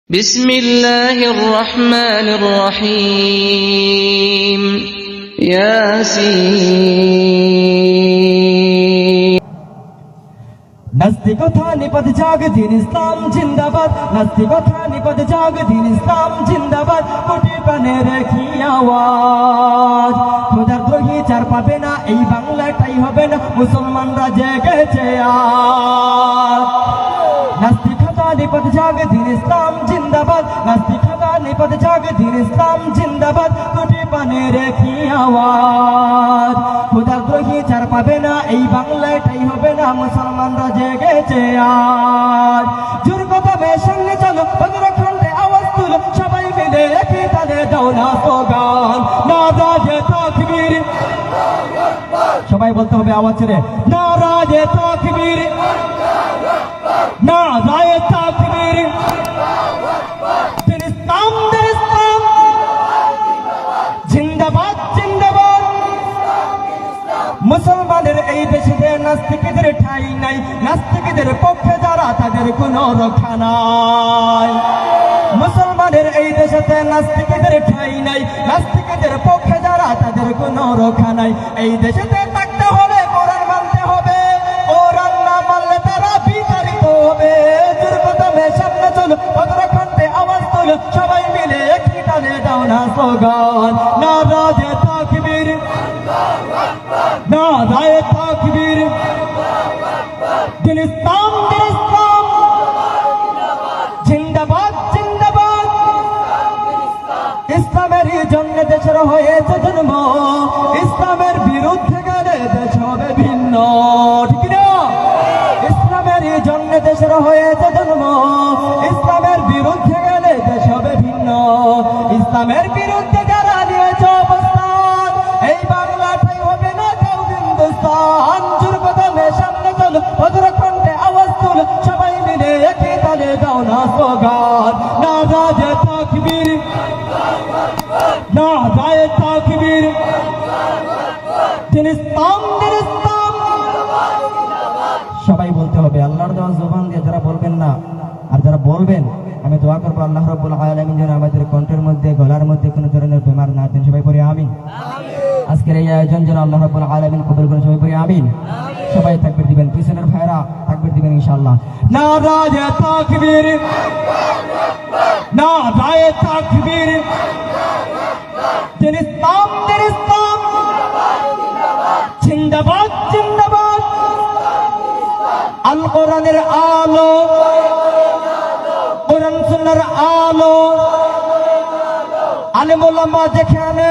বিসমিল্লাহির রহমানির রহিম। ইয়াসিন। নাস্তিকতা নিপদ জাগ দিন ইসলাম জিন্দাবাদ, নাস্তিকতা নিপদ জাগ দিন ইসলাম জিন্দাবাদ। কোটি প্রাণে রেখি আওয়াজ, খোদার দ্রোহী চার পাবে না, এই বাংলাটাই হবে না, মুসলমানরা জেগেছে আজ। নাস্তিকতা নিপদ জাগ দিন ইসলাম জিন্দাবাদ, নাস্তিকতা নিপদ জাগ দিন ইসলাম জিন্দাবাদ। কোটি প্রাণে রেখি আওয়াজ, খোদার দ্রোহী চার পাবে না, এই বাংলাটাই হবে না, মুসলমানরা জেগেছে আজ। জোর কদমে সঙ্গে চলো, বজ্রখণ্ডে আওয়াজ তুলো, সবাই মিলে একই তালে দাও না স্লোগান, নারায়ে তাকবীর। সবাই বলতে হবে আওয়াজ ছেড়ে, নারায়ে তাকবীর, নারায়ে তাকবীর। দিন ইসলাম, দিন ইসলাম জিন্দাবাদ, জিন্দাবাদ। মুসলমানের এই দেশে নাস্তিকদের ঠাঁই নাই, নাস্তিকদের পক্ষে যারা তাদের কোনো রক্ষা নাই। মুসলমানের এই দেশেতে নাস্তিকদের ঠাঁই নাই, নাস্তিকদের পক্ষে যারা তাদের কোনো রক্ষা নাই। এই দেশেতে থাকতে হলে কোরআন মানতে হবে, কোরআন না মানলে তারা বিতাড়িত হবে। দুর্গতমে সামনে চলো, বজ্রখণ্ডে আওয়াজ তোলো, সবাই মিলে একই তালে দাও না স্লোগান, নারায়ে তাকবীর, নারায়ে তাকবীর। দিন ইসলাম, দিন ইসলাম জিন্দাবাদ, জিন্দাবাদ। ইসলামের জন্য দেশের হয়েছে জন্ম, ইসলামের বিরুদ্ধে গেলে দেশ হবে ভিন্ন, ঠিক না? ইসলামের জন্য দেশের হয়েছে জন্ম, ইসলামের বিরুদ্ধে গেলে দেশ হবে ভিন্ন। ইসলামের বিরুদ্ধে যারা নিয়েছে অবস্থান, এই বাংলাটাই হবে না কেউ হিন্দুস্তান। জোর কদমে সামনে চলো, বজ্রখণ্ডে আওয়াজ তুলো, সবাই মিলে একই তালে দাও না স্লোগান, নারায়ে তাকবীর, নারায়ে তাকবীর। দিন ইসলাম, দিন ইসলাম। সবাই বলতে হবে, আল্লাহর দেওয়া জবান দিয়ে যারা বলবেন না আর যারা বলবেন, আমি দোয়া করবো আল্লাহ রাব্বুল আলামিন যেন আমাদের কণ্ঠের মধ্যে, গলার মধ্যে কোনো ধরনের বেমার না দেন। সবাই পড়ি আমিন। আজকের এই আয়োজন যেন আল্লাহ রাব্বুল আলামিন কবুল করেন। সবাই পড়ি আমিন। সবাই তাকবীর দিবেন, পিছনের ভাইরা তাকবীর দিবেন ইনশাআল্লাহ। নারায়ে তাকবীর, নারায়ে তাকবীর। দিন ইসলাম, দিন ইসলাম জিন্দাবাদ, জিন্দাবাদ। আল কোরআনের আলো, কোরআন সুন্নাহর আলো, আলেম ওলামা যেখানে